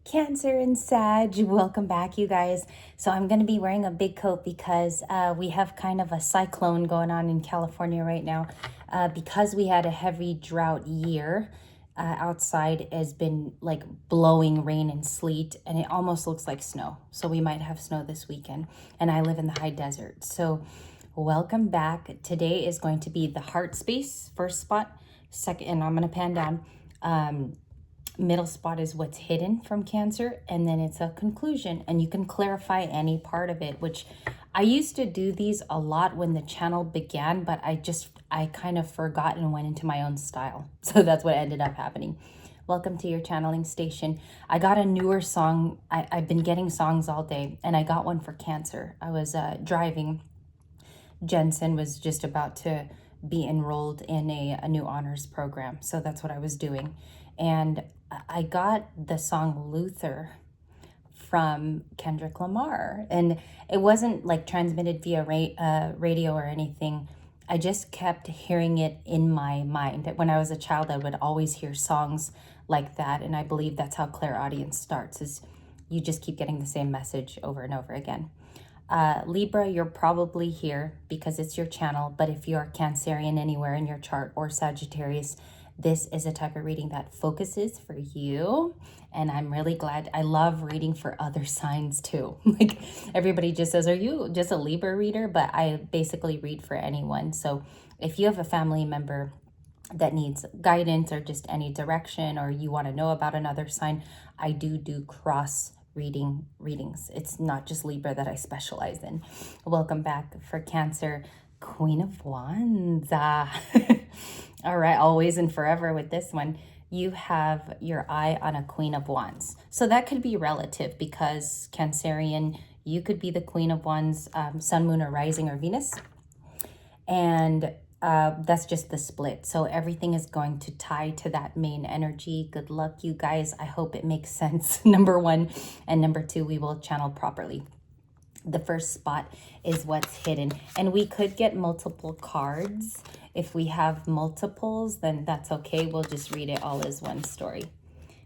Cancer and Sag, welcome back, you guys. So I'm going to be wearing a big coat because we have kind of a cyclone going on in California right now. Because we had a heavy drought year, outside has been like blowing rain and sleet, and it almost looks like snow. So we might have snow this weekend, and I live in the high desert. So welcome back. Today is going to be the heart space, first spot, second, and I'm going to pan down. Middle spot is what's hidden from Cancer, and then it's a conclusion, and you can clarify any part of it, which I used to do these a lot when the channel began, but I kind of forgot and went into my own style. So that's what ended up happening. Welcome to your channeling station. I got a newer song. I've been getting songs all day, and I got one for Cancer. I was driving. Jensen was just about to be enrolled in a new honors program. So that's what I was doing. And I got the song Luther from Kendrick Lamar. And it wasn't like transmitted via radio or anything. I just kept hearing it in my mind. When I was a child, I would always hear songs like that. And I believe that's how clairaudience starts, is you just keep getting the same message over and over again. Libra, you're probably here because it's your channel, but if you're Cancerian anywhere in your chart, or Sagittarius, this is a type of reading that focuses for you. And I'm really glad. I love reading for other signs too. Like everybody just says, are you just a Libra reader? But I basically read for anyone. So if you have a family member that needs guidance or just any direction, or you want to know about another sign, I do cross readings. It's not just Libra that I specialize in. Welcome back for Cancer, Queen of Wands. All right, always and forever with this one. You have your eye on a Queen of Wands. So that could be relative, because Cancerian, you could be the Queen of Wands, Sun, Moon, or Rising, or Venus. And that's just the split. So everything is going to tie to that main energy. Good luck, you guys. I hope it makes sense, number one. And number two, we will channel properly. The first spot is what's hidden. And we could get multiple cards. If we have multiples, then that's okay. We'll just read it all as one story.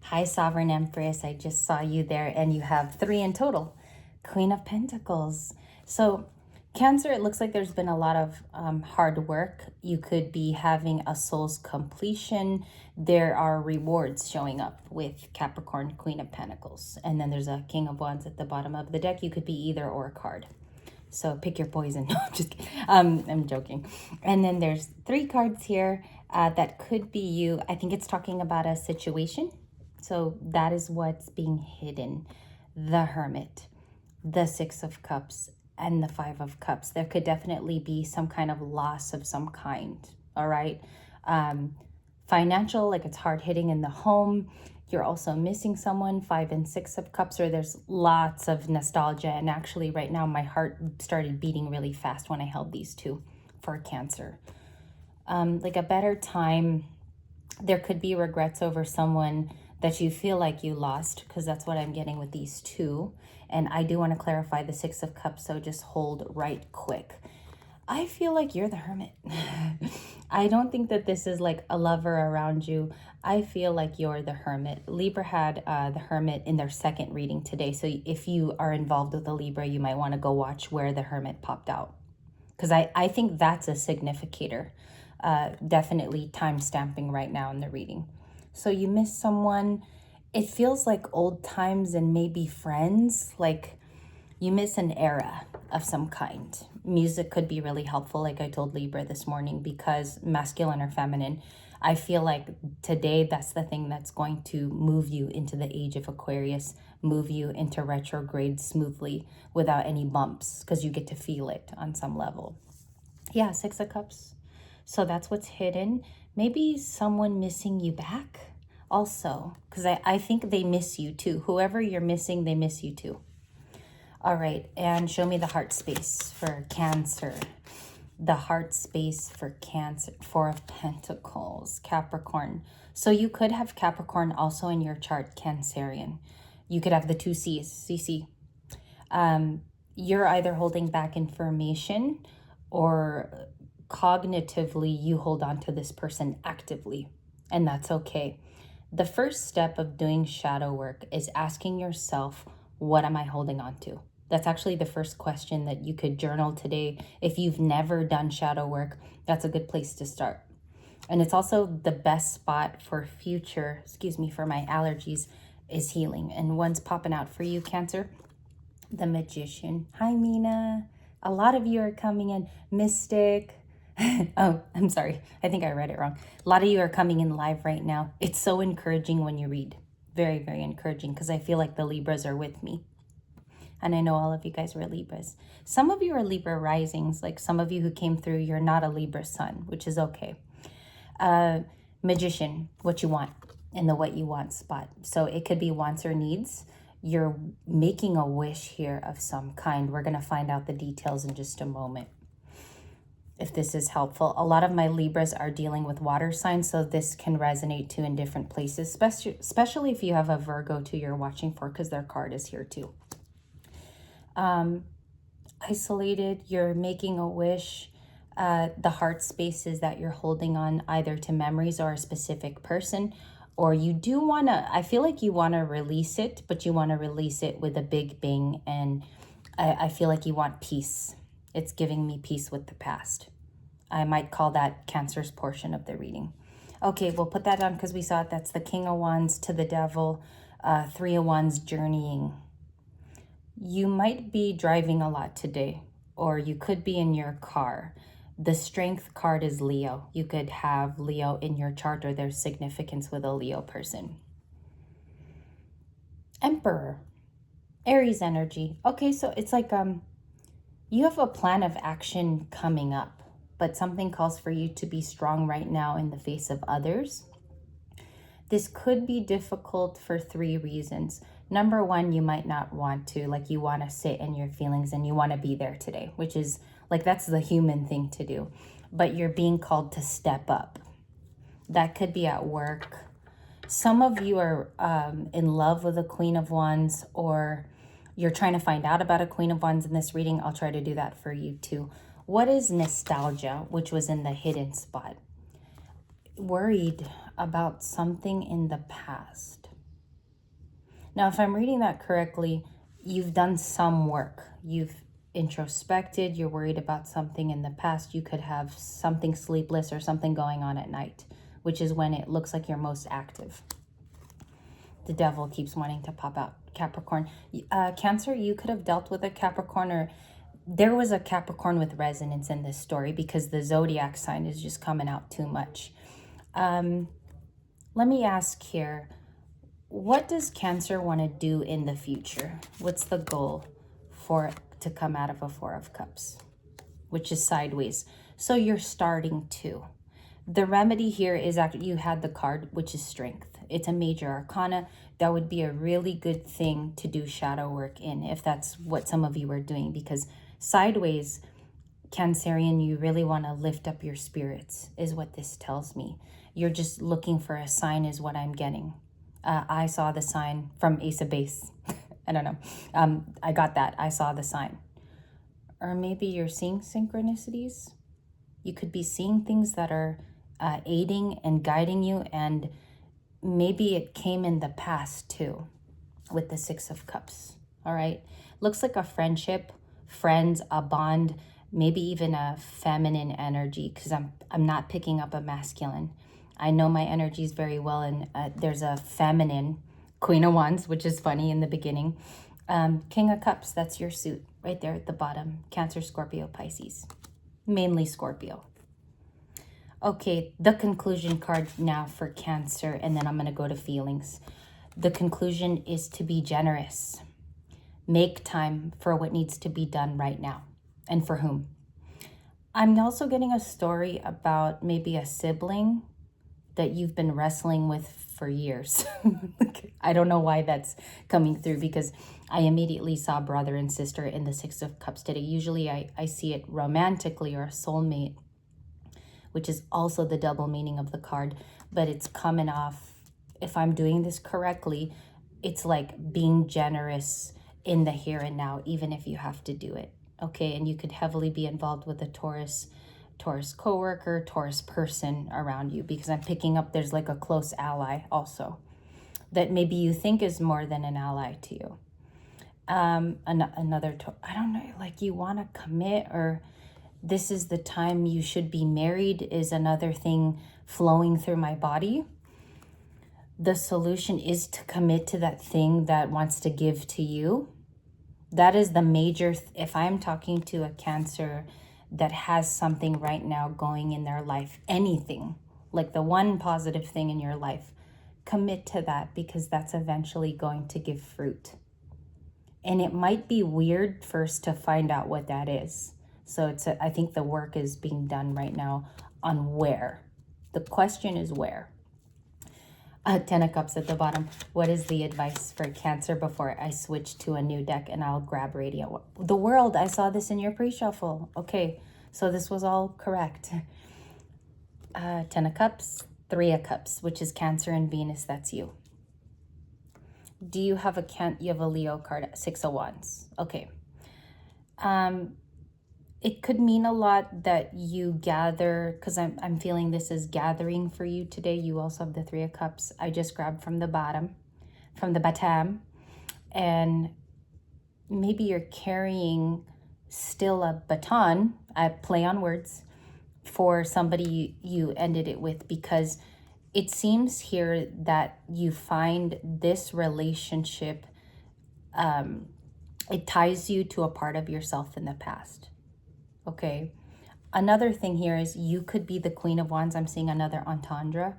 Hi, Sovereign Empress. I just saw you there, and you have 3 in total. Queen of Pentacles. So Cancer, it looks like there's been a lot of hard work. You could be having a soul's completion. There are rewards showing up with Capricorn, Queen of Pentacles. And then there's a King of Wands at the bottom of the deck. You could be either or card. So pick your poison. No, I'm just kidding. I'm joking. And then there's 3 cards here that could be you. I think it's talking about a situation. So that is what's being hidden. The Hermit, the 6 of Cups, and the 5 of Cups. There could definitely be some kind of loss of some kind. All right. Financial, like it's hard hitting in the home. You're also missing someone, 5 and 6 of Cups, or there's lots of nostalgia. And actually right now my heart started beating really fast when I held these 2 for Cancer. Like a better time. There could be regrets over someone that you feel like you lost, because that's what I'm getting with these 2. And I do want to clarify the 6 of Cups, so just hold right quick. I feel like you're the Hermit. I don't think that this is like a lover around you. I feel like you're the Hermit. Libra had the Hermit in their second reading today. So if you are involved with a Libra, you might want to go watch where the Hermit popped out. Because I think that's a significator. Definitely time stamping right now in the reading. So you miss someone. It feels like old times and maybe friends. Like you miss an era of some kind. Music could be really helpful, like I told Libra this morning, because masculine or feminine. I feel like today that's the thing that's going to move you into the age of Aquarius, move you into retrograde smoothly without any bumps, because you get to feel it on some level. Yeah, 6 of Cups. So that's what's hidden. Maybe someone missing you back also, because I think they miss you too. Whoever you're missing, they miss you too. All right, and show me the heart space for Cancer. The heart space for Cancer, 4 of Pentacles, Capricorn. So you could have Capricorn also in your chart, Cancerian. You could have the 2 C's, CC. You're either holding back information, or cognitively you hold on to this person actively, and that's okay. The first step of doing shadow work is asking yourself, what am I holding on to? That's actually the first question that you could journal today. If you've never done shadow work, that's a good place to start. And it's also the best spot for future, for my allergies, is healing. And one's popping out for you, Cancer. The Magician. Hi, Mina. A lot of you are coming in. Mystic. Oh, I'm sorry. I think I read it wrong. A lot of you are coming in live right now. It's so encouraging when you read. Very, very encouraging, because I feel like the Libras are with me. And I know all of you guys were Libras. Some of you are Libra risings. Like some of you who came through, you're not a Libra sun, which is okay. Magician, what you want in the what you want spot. So it could be wants or needs. You're making a wish here of some kind. We're going to find out the details in just a moment, if this is helpful. A lot of my Libras are dealing with water signs, so this can resonate too in different places, especially if you have a Virgo too you're watching for, because their card is here too. Isolated, you're making a wish. The heart spaces that you're holding on either to memories or a specific person, or you do want to, I feel like you want to release it, but you want to release it with a big bang. And I feel like you want peace. It's giving me peace with the past. I might call that Cancer's portion of the reading. Okay, we'll put that on because we saw it. That's the King of Wands to the Devil, 3 of Wands, journeying. You might be driving a lot today, or you could be in your car. The Strength card is Leo. You could have Leo in your chart, or there's significance with a Leo person. Emperor, Aries energy. Okay, so it's like you have a plan of action coming up, but something calls for you to be strong right now in the face of others. This could be difficult for 3 reasons. Number 1, you might not want to, like you want to sit in your feelings and you want to be there today, which is like, that's the human thing to do, but you're being called to step up. That could be at work. Some of you are in love with a Queen of Wands, or you're trying to find out about a Queen of Wands in this reading. I'll try to do that for you too. What is nostalgia, which was in the hidden spot? Worried about something in the past. Now, if I'm reading that correctly, you've done some work. You've introspected, you're worried about something in the past. You could have something sleepless or something going on at night, which is when it looks like you're most active. The Devil keeps wanting to pop out. Capricorn. Cancer, you could have dealt with a Capricorn, or there was a Capricorn with resonance in this story, because the zodiac sign is just coming out too much. Let me ask here, what does Cancer want to do in the future? What's the goal for it to come out of a 4 of Cups, which is sideways? So you're starting to. The remedy here is actually, you had the card, which is Strength. It's a major arcana. That would be a really good thing to do shadow work in, if that's what some of you are doing, because sideways, Cancerian, you really want to lift up your spirits, is what this tells me. You're just looking for a sign, is what I'm getting. I saw the sign from Ace of Base. I don't know. I got that. I saw the sign. Or maybe you're seeing synchronicities. You could be seeing things that are aiding and guiding you, and maybe it came in the past too, with the 6 of Cups. All right. Looks like a friendship, friends, a bond, maybe even a feminine energy, because I'm not picking up a masculine. I know my energies very well, and there's a feminine Queen of Wands, which is funny in the beginning. King of Cups, that's your suit right there at the bottom. Cancer, Scorpio, Pisces. Mainly Scorpio. Okay, the conclusion card now for Cancer, and then I'm going to go to feelings. The conclusion is to be generous. Make time for what needs to be done right now, and for whom. I'm also getting a story about maybe a sibling that you've been wrestling with for years. I don't know why that's coming through, because I immediately saw brother and sister in the 6 of Cups today. Usually I see it romantically, or a soulmate, which is also the double meaning of the card, but it's coming off, if I'm doing this correctly, it's like being generous in the here and now, even if you have to do it. Okay, and you could heavily be involved with a Taurus, Taurus coworker, Taurus person around you, because I'm picking up there's like a close ally also that maybe you think is more than an ally to you. Another, I don't know, like you want to commit, or this is the time you should be married is another thing flowing through my body. The solution is to commit to that thing that wants to give to you. That is the major, if I'm talking to a Cancer that has something right now going in their life, anything, like the one positive thing in your life, commit to that, because that's eventually going to give fruit. And it might be weird first to find out what that is. So I think the work is being done right now on where. The question is where. 10 of Cups at the bottom. What is the advice for Cancer before I switch to a new deck and I'll grab Radio? The World, I saw this in your pre-shuffle. Okay, so this was all correct. 10 of Cups, 3 of Cups, which is Cancer and Venus, that's you. Do you have you have a Leo card, 6 of Wands. Okay. It could mean a lot that you gather, because I'm feeling this is gathering for you today. You also have the 3 of Cups. I just grabbed from the bottom, and maybe you're carrying still a baton. I play on words for somebody you ended it with, because it seems here that you find this relationship, it ties you to a part of yourself in the past. Okay. Another thing here is you could be the Queen of Wands. I'm seeing another entendre.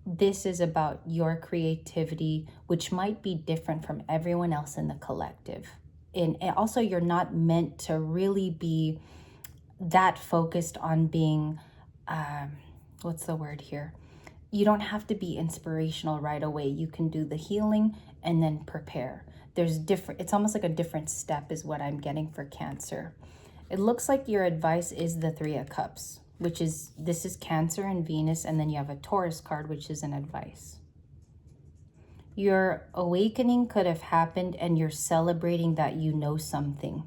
This is about your creativity, which might be different from everyone else in the collective. And also, you're not meant to really be that focused on being, what's the word here? You don't have to be inspirational right away. You can do the healing and then prepare. There's different, it's almost like a different step is what I'm getting for Cancer. It looks like your advice is the 3 of Cups, which is, this is Cancer and Venus, and then you have a Taurus card, which is an advice. Your awakening could have happened and you're celebrating that you know something.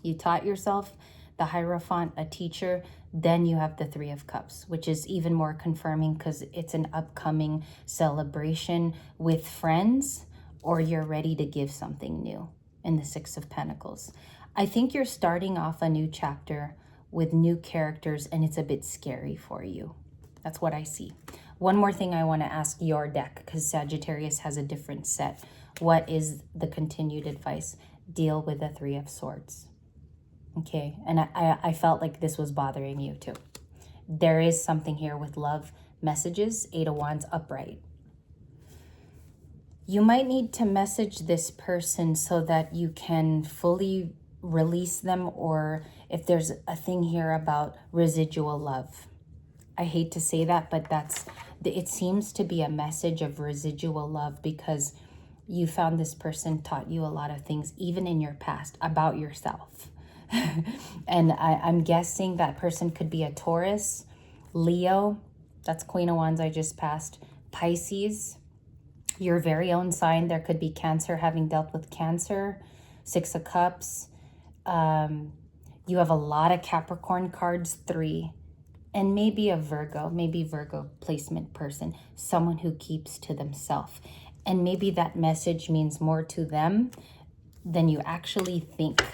You taught yourself, the Hierophant, a teacher, then you have the 3 of Cups, which is even more confirming because it's an upcoming celebration with friends, or you're ready to give something new in the 6 of Pentacles. I think you're starting off a new chapter with new characters, and it's a bit scary for you. That's what I see. One more thing I want to ask your deck, because Sagittarius has a different set. What is the continued advice? Deal with the 3 of Swords. Okay, and I felt like this was bothering you too. There is something here with love messages, 8 of Wands upright. You might need to message this person so that you can fully release them, or if there's a thing here about residual love. I hate to say that, but it seems to be a message of residual love, because you found this person taught you a lot of things, even in your past, about yourself. And I'm guessing that person could be a Taurus, Leo, that's Queen of Wands I just passed, Pisces, your very own sign. There could be Cancer, having dealt with Cancer, 6 of Cups. You have a lot of Capricorn cards, 3, and maybe a Virgo, placement person, someone who keeps to themselves. And maybe that message means more to them than you actually think.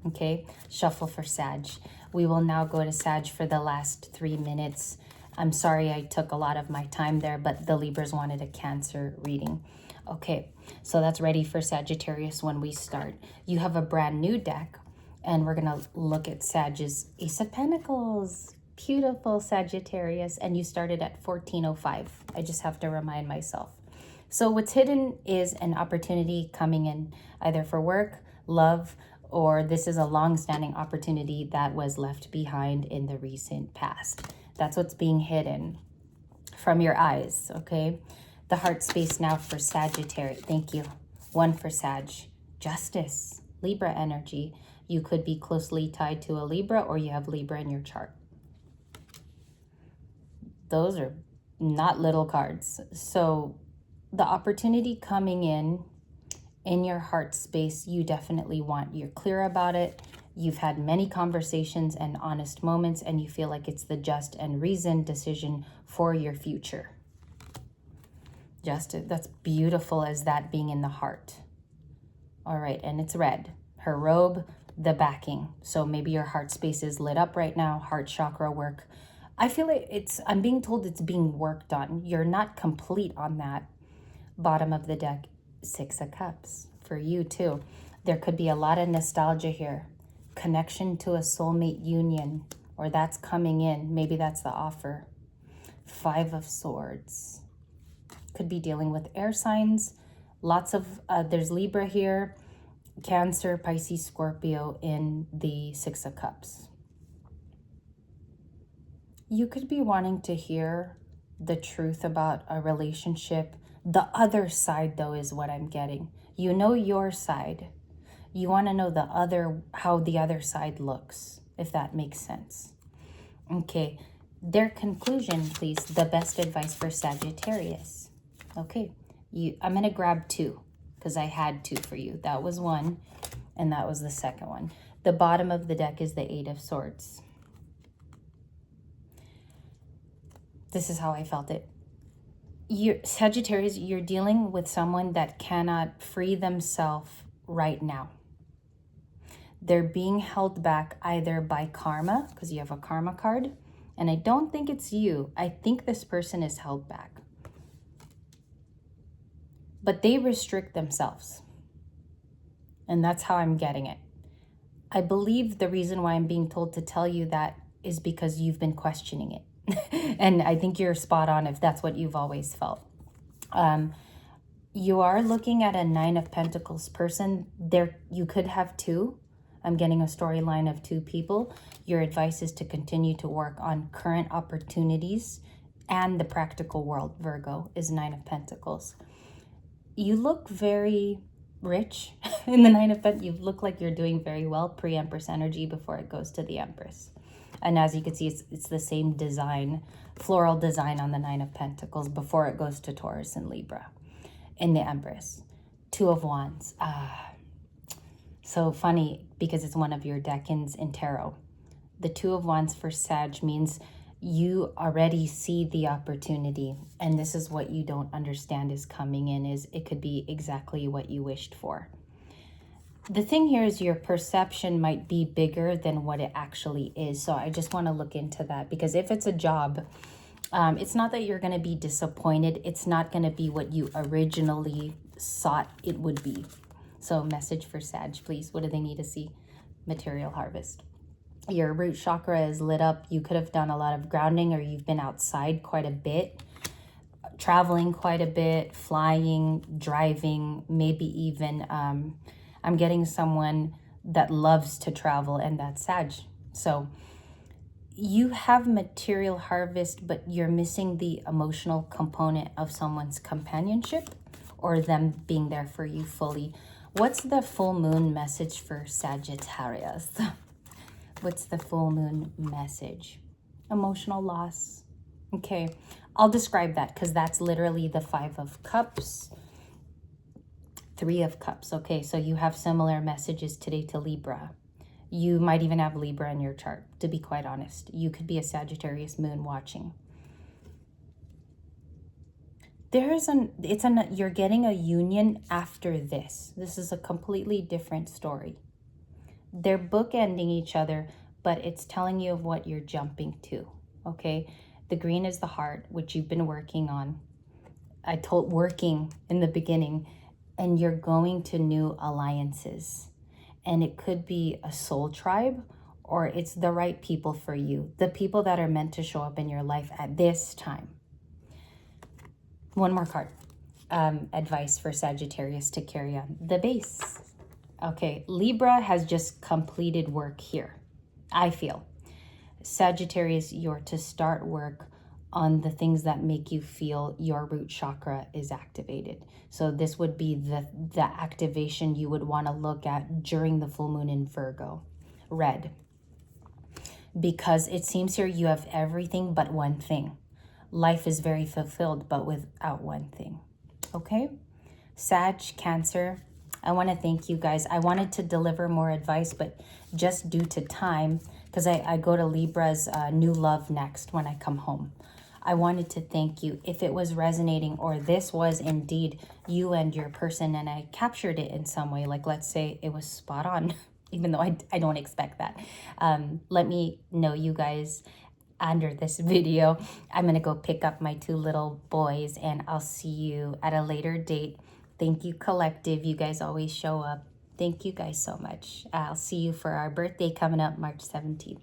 Okay, shuffle for Sag. We will now go to Sag for the last 3 minutes. I'm sorry I took a lot of my time there, but the Libras wanted a Cancer reading. Okay, so that's ready for Sagittarius when we start. You have a brand new deck, and we're going to look at Sag's Ace of Pentacles. Beautiful Sagittarius, and you started at 1405. I just have to remind myself. So what's hidden is an opportunity coming in, either for work, love, or this is a long-standing opportunity that was left behind in the recent past. That's what's being hidden from your eyes, okay? The heart space now for Sagittarius. Thank you. 1 for Sag. Justice. Libra energy. You could be closely tied to a Libra, or you have Libra in your chart. Those are not little cards. So the opportunity coming in your heart space, you definitely want. You're clear about it. You've had many conversations and honest moments, and you feel like it's the just and reasoned decision for your future. That's beautiful, as that being in the heart. All right, and it's red. Her robe, the backing. So maybe your heart space is lit up right now, heart chakra work. I feel like I'm being told it's being worked on. You're not complete on that. Bottom of the deck, 6 of Cups. For you too. There could be a lot of nostalgia here. Connection to a soulmate union, or that's coming in. Maybe that's the offer. 5 of Swords. Could be dealing with air signs. Lots of, there's Libra here, Cancer, Pisces, Scorpio in the 6 of Cups. You could be wanting to hear the truth about a relationship. The other side, though, is what I'm getting. You know your side. You want to know how the other side looks, if that makes sense. Okay, their conclusion, please. The best advice for Sagittarius. Okay, I'm going to grab 2 because I had 2 for you. That was 1, and that was the second one. The bottom of the deck is the 8 of Swords. This is how I felt it. Sagittarius, you're dealing with someone that cannot free themselves right now. They're being held back either by karma, because you have a karma card, and I don't think it's you. I think this person is held back. But they restrict themselves. And that's how I'm getting it. I believe the reason why I'm being told to tell you that is because you've been questioning it. And I think you're spot on if that's what you've always felt. You are looking at a 9 of Pentacles person. You could have 2. I'm getting a storyline of 2 people. Your advice is to continue to work on current opportunities and the practical world. Virgo is 9 of Pentacles. You look very rich in the 9 of Pentacles. You look like you're doing very well. Pre-Empress energy before it goes to the Empress. And as you can see, it's the same design, floral design on the 9 of Pentacles before it goes to Taurus and Libra in the Empress. 2 of Wands. So funny because it's one of your decans in tarot. The 2 of Wands for Sag means you already see the opportunity. And this is what you don't understand is coming in, is it could be exactly what you wished for. The thing here is your perception might be bigger than what it actually is. So I just want to look into that, because if it's a job, it's not that you're going to be disappointed. It's not going to be what you originally thought it would be. So message for Sag, please. What do they need to see? Material harvest. Your root chakra is lit up. You could have done a lot of grounding, or you've been outside quite a bit, traveling quite a bit, flying, driving, maybe even... I'm getting someone that loves to travel, and that's Sag. So you have material harvest, but you're missing the emotional component of someone's companionship or them being there for you fully. What's the full moon message for Sagittarius? What's the full moon message? Emotional loss. Okay, I'll describe that because that's literally the 5 of Cups. 3 of Cups. Okay, so you have similar messages today to Libra. You might even have Libra in your chart, to be quite honest. You could be a Sagittarius moon watching. You're getting a union after this. This is a completely different story. They're bookending each other, but it's telling you of what you're jumping to, okay? The green is the heart, which you've been working on. I told working in the beginning, and you're going to new alliances. And it could be a soul tribe, or it's the right people for you. The people that are meant to show up in your life at this time. One more card. Advice for Sagittarius to carry on. The base. Okay, Libra has just completed work here, I feel. Sagittarius, you're to start work on the things that make you feel your root chakra is activated. So this would be the activation you would want to look at during the full moon in Virgo. Red. Because it seems here you have everything but one thing. Life is very fulfilled, but without one thing. Okay? Sag, Cancer, I want to thank you guys. I wanted to deliver more advice, but just due to time, because I go to Libra's New Love next when I come home. I wanted to thank you if it was resonating or this was indeed you and your person and I captured it in some way. Like, let's say it was spot on, even though I don't expect that. Let me know, you guys, under this video. I'm going to go pick up my 2 little boys and I'll see you at a later date. Thank you, collective. You guys always show up. Thank you guys so much. I'll see you for our birthday coming up March 17th.